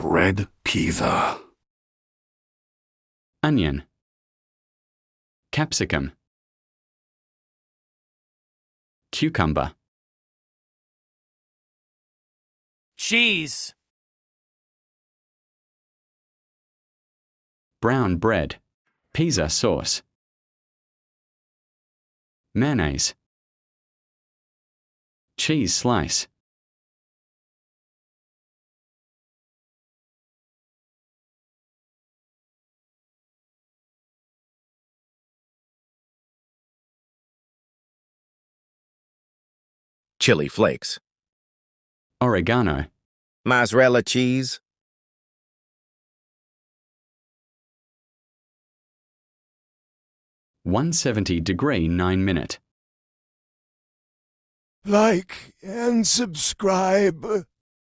bread pizza. onion, capsicum, cucumber, cheese, brown bread, pizza sauce, mayonnaise, cheese slice, chili flakes, oregano, mozzarella cheese, 170-degree 9-minute. Like and subscribe.